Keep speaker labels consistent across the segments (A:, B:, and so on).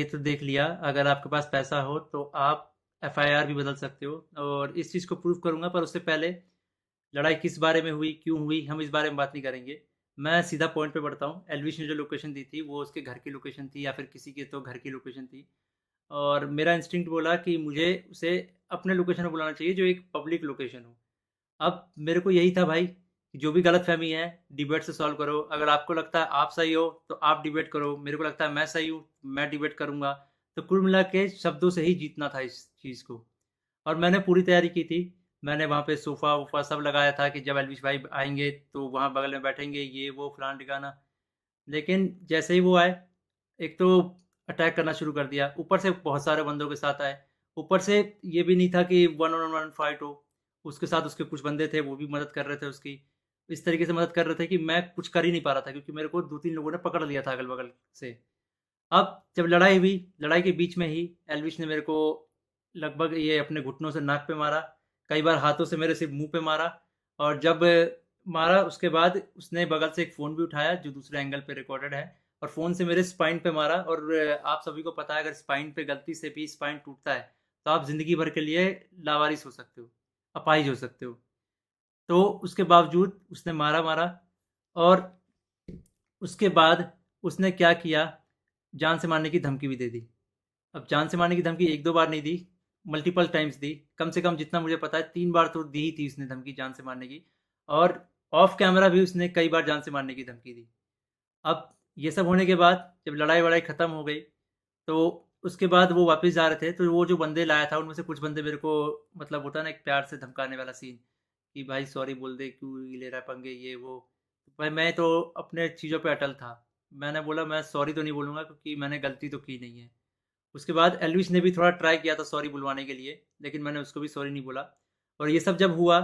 A: ये तो देख लिया, अगर आपके पास पैसा हो तो आप एफआईआर भी बदल सकते हो, और इस चीज़ को प्रूव करूंगा। पर उससे पहले लड़ाई किस बारे में हुई, क्यों हुई, हम इस बारे में बात नहीं करेंगे। मैं सीधा पॉइंट पे बढ़ता हूँ। एलविश ने जो लोकेशन दी थी वो उसके घर की लोकेशन थी, या फिर किसी के तो घर की लोकेशन थी। और मेरा इंस्टिंक्ट बोला कि मुझे उसे अपने लोकेशन में बुलाना चाहिए, जो एक पब्लिक लोकेशन हो। अब मेरे को यही था भाई कि जो भी गलतफहमी है डिबेट से सॉल्व करो। अगर आपको लगता है आप सही हो तो आप डिबेट करो, मेरे को लगता है मैं सही हूँ, मैं डिबेट करूँगा। तो कुल मिला के शब्दों से ही जीतना था इस चीज़ को। और मैंने पूरी तैयारी की थी। मैंने वहाँ पे सोफ़ा वोफ़ा सब लगाया था कि जब एल्विश भाई आएंगे तो वहाँ बगल में बैठेंगे, ये वो फलाना ठिकाना। लेकिन जैसे ही वो आए, एक तो अटैक करना शुरू कर दिया, ऊपर से बहुत सारे बंदों के साथ आए। ऊपर से ये भी नहीं था कि वन ऑन वन फाइट हो, उसके साथ उसके कुछ बंदे थे, वो भी मदद कर रहे थे उसकी। इस तरीके से मदद कर रहे थे कि मैं कुछ कर ही नहीं पा रहा था, क्योंकि मेरे को दो तीन लोगों ने पकड़ लिया था अगल बगल से। अब जब लड़ाई हुई, लड़ाई के बीच में ही एल्विश ने मेरे को लगभग ये अपने घुटनों से नाक पे मारा, कई बार हाथों से मेरे सिर्फ मुंह पे मारा। और जब मारा उसके बाद उसने बगल से एक फ़ोन भी उठाया जो दूसरे एंगल पे रिकॉर्डेड है, और फ़ोन से मेरे स्पाइन पे मारा। और आप सभी को पता है अगर स्पाइन पे गलती से भी स्पाइन टूटता है तो आप ज़िंदगी भर के लिए लावारिस हो सकते हो, अपाहिज हो सकते हो। तो उसके बावजूद उसने मारा मारा। और उसके बाद उसने क्या किया, जान से मारने की धमकी भी दे दी। अब जान से मारने की धमकी एक दो बार नहीं दी, मल्टीपल टाइम्स दी। कम से कम जितना मुझे पता है 3 बार तो दी ही थी उसने धमकी जान से मारने की। और ऑफ कैमरा भी उसने कई बार जान से मारने की धमकी दी। अब ये सब होने के बाद जब लड़ाई वड़ाई ख़त्म हो गई, तो उसके बाद वो वापस जा रहे थे, तो वो जो बंदे लाया था उनमें से कुछ बंदे मेरे को, मतलब होता है ना एक प्यार से धमकाने वाला सीन, कि भाई सॉरी बोल दे, क्यों ले रहा है पंगे, ये वो। भाई मैं तो अपने चीज़ों पे अटल था। मैंने बोला मैं सॉरी तो नहीं बोलूँगा, क्योंकि मैंने गलती तो की नहीं है। उसके बाद एल्विश ने भी थोड़ा ट्राई किया था सॉरी बुलवाने के लिए, लेकिन मैंने उसको भी सॉरी नहीं बोला। और ये सब जब हुआ,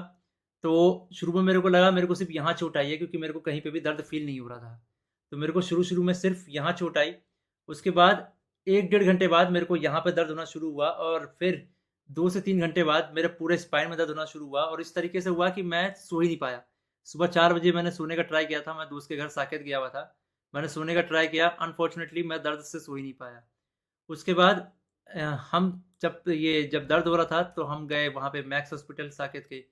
A: तो शुरू में मेरे को लगा मेरे को सिर्फ यहाँ चोट आई है, क्योंकि मेरे को कहीं पे भी दर्द फील नहीं हो रहा था। तो मेरे को शुरू शुरू में सिर्फ यहाँ चोट आई। उसके बाद एक डेढ़ घंटे बाद मेरे को यहाँ पे दर्द होना शुरू हुआ, और फिर 2 से 3 घंटे बाद मेरे पूरे स्पाइन में दर्द होना शुरू हुआ, और इस तरीके से हुआ कि मैं सो ही नहीं पाया। सुबह 4 बजे मैंने सोने का ट्राई किया था, मैं दोस्त के घर साकेत गया हुआ था। मैंने सोने का ट्राई किया, अनफॉर्चुनेटली मैं दर्द से सो ही नहीं पाया। उसके बाद अ, हम जब दर्द हो रहा था तो हम गए वहाँ पे मैक्स हॉस्पिटल साकेत के,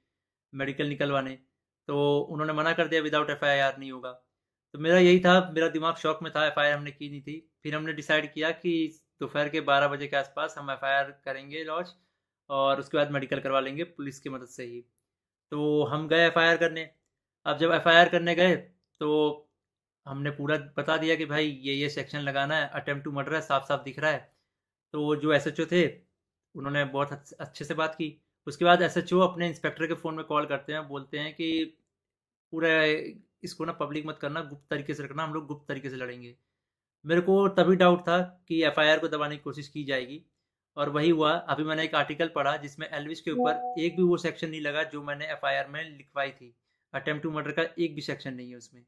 A: मेडिकल निकलवाने। तो उन्होंने मना कर दिया, विदाउट एफआईआर नहीं होगा। तो मेरा यही था, मेरा दिमाग शॉक में था, एफआईआर हमने की नहीं थी। फिर हमने डिसाइड किया कि दोपहर के 12 बजे के आसपास हम एफआईआर करेंगे लॉन्च, और उसके बाद मेडिकल करवा लेंगे पुलिस की मदद से ही। तो हम गए एफआईआर करने। अब जब एफआईआर करने गए, तो हमने पूरा बता दिया कि भाई ये सेक्शन लगाना है, अटेम्प्ट टू मर्डर है, साफ साफ दिख रहा है। तो जो एसएचओ थे उन्होंने बहुत अच्छे से बात की। उसके बाद एसएचओ अपने इंस्पेक्टर के फ़ोन में कॉल करते हैं, बोलते हैं कि पूरा इसको ना पब्लिक मत करना, गुप्त तरीके से रखना, हम लोग गुप्त तरीके से लड़ेंगे। मेरे को तभी डाउट था कि एफआईआर को दबाने की कोशिश की जाएगी। और वही हुआ। अभी मैंने एक आर्टिकल पढ़ा जिसमें एल्विश के ऊपर एक भी वो सेक्शन नहीं लगा जो मैंने एफआईआर में लिखवाई थी। अटेम्प्ट टू मर्डर का एक भी सेक्शन नहीं है उसमें।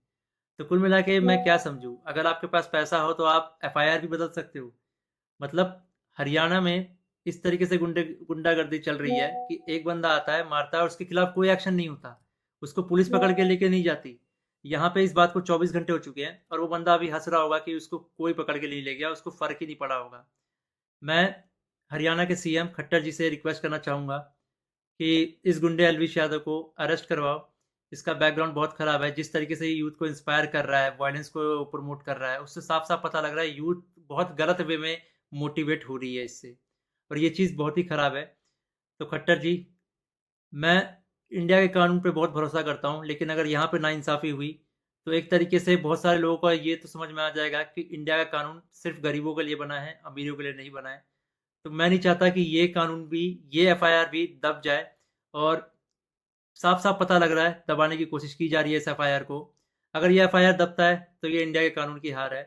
A: तो कुल मिला के मैं क्या समझूं, अगर आपके पास पैसा हो तो आप एफआईआर भी बदल सकते हो। मतलब हरियाणा में इस तरीके से गुंडागर्दी चल रही है कि एक बंदा आता है, मारता है, और उसके खिलाफ कोई एक्शन नहीं होता, उसको पुलिस पकड़ के लेके नहीं जाती। यहाँ पे इस बात को 24 घंटे हो चुके हैं, और वो बंदा अभी हंस रहा होगा कि उसको कोई पकड़ के नहीं ले गया, उसको फर्क ही नहीं पड़ा होगा। मैं हरियाणा के सीएम खट्टर जी से रिक्वेस्ट करना चाहूँगा कि इस गुंडे अलविश यादव को अरेस्ट करवाओ। इसका बैकग्राउंड बहुत ख़राब है, जिस तरीके से ये यूथ को इंस्पायर कर रहा है, वायलेंस को प्रमोट कर रहा है, उससे साफ साफ पता लग रहा है यूथ बहुत गलत वे में मोटिवेट हो रही है इससे। और ये चीज़ बहुत ही ख़राब है। तो खट्टर जी, मैं इंडिया के कानून पे बहुत भरोसा करता हूँ, लेकिन अगर यहाँ पे नाइंसाफ़ी हुई तो एक तरीके से बहुत सारे लोगों को ये तो समझ में आ जाएगा कि इंडिया का कानून सिर्फ गरीबों के लिए बना है, अमीरों के लिए नहीं बना है। तो मैं नहीं चाहता कि ये कानून भी, ये एफआईआर भी दब जाए। और साफ साफ पता लग रहा है दबाने की कोशिश की जा रही है इस एफआईआर को। अगर ये एफआईआर दबता है तो ये इंडिया के कानून की हार है।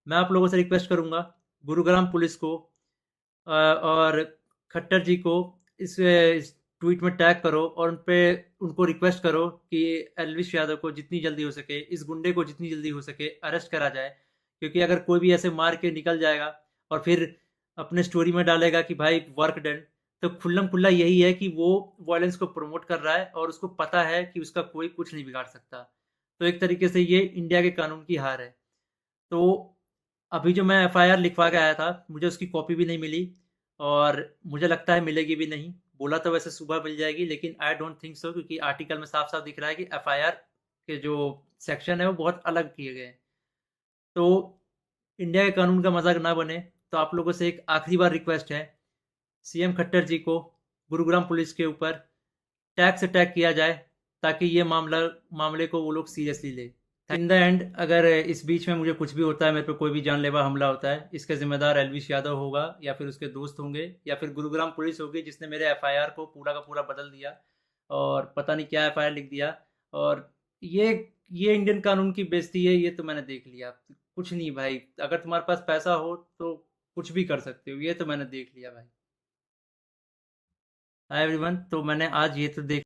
A: मैं आप लोगों से रिक्वेस्ट करूंगा, गुरुग्राम पुलिस को और खट्टर जी को इस ट्वीट में टैग करो, और उन पे उनको रिक्वेस्ट करो कि एलविश यादव को जितनी जल्दी हो सके, इस गुंडे को जितनी जल्दी हो सके अरेस्ट करा जाए। क्योंकि अगर कोई भी ऐसे मार के निकल जाएगा और फिर अपने स्टोरी में डालेगा कि भाई वर्क डन, तो खुल्लम खुल्ला यही है कि वो वायलेंस को प्रमोट कर रहा है, और उसको पता है कि उसका कोई कुछ नहीं बिगाड़ सकता। तो एक तरीके से ये इंडिया के कानून की हार है। तो अभी जो मैं एफआईआर लिखवा के आया था, मुझे उसकी कॉपी भी नहीं मिली और मुझे लगता है मिलेगी भी नहीं। बोला तो वैसे सुबह मिल जाएगी, लेकिन आई डोंट थिंक सो, क्योंकि आर्टिकल में साफ-साफ दिख रहा है कि एफआईआर के जो सेक्शन है वो बहुत अलग किए गए हैं। तो इंडिया के कानून का मज़ाक ना बने, तो आप लोगों से एक आखिरी बार रिक्वेस्ट है, सीएम खट्टर जी को गुरुग्राम पुलिस के ऊपर टैग से टैग किया जाए, ताकि ये मामले को वो लोग सीरियसली ले। इन द एंड अगर इस बीच में मुझे कुछ भी होता है, मेरे पे कोई भी जानलेवा हमला होता है, इसका जिम्मेदार एलविश यादव होगा, या फिर उसके दोस्त होंगे, या फिर गुरुग्राम पुलिस होगी जिसने मेरे एफआईआर को पूरा का पूरा बदल दिया और पता नहीं क्या एफआईआर लिख दिया। और ये ये इंडियन कानून की बेइज्जती है, ये तो मैंने देख लिया। कुछ नहीं भाई, अगर तुम्हारे पास पैसा हो तो कुछ भी कर सकते हो, ये तो मैंने देख लिया भाई। हाय एवरीवन, तो मैंने आज ये तो देख